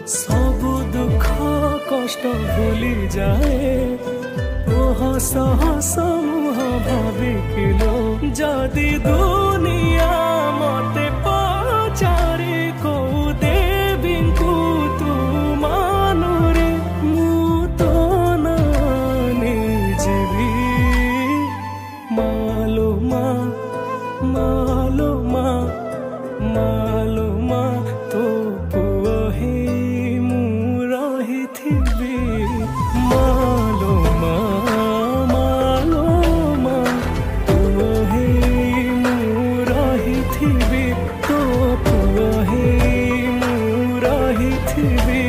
सबु दुख कष्ट भूली जाए तो हस हस मुह भाविकिलो जदि दुनिया मते पचारे को देवी को तू मानुरे मु तो नानी जीवी मालो मा तो पुओ ही मु रहिथिबी मालो मा पुओ ही मु रहिथिबी तो पुओ ही मु रहिथिबी।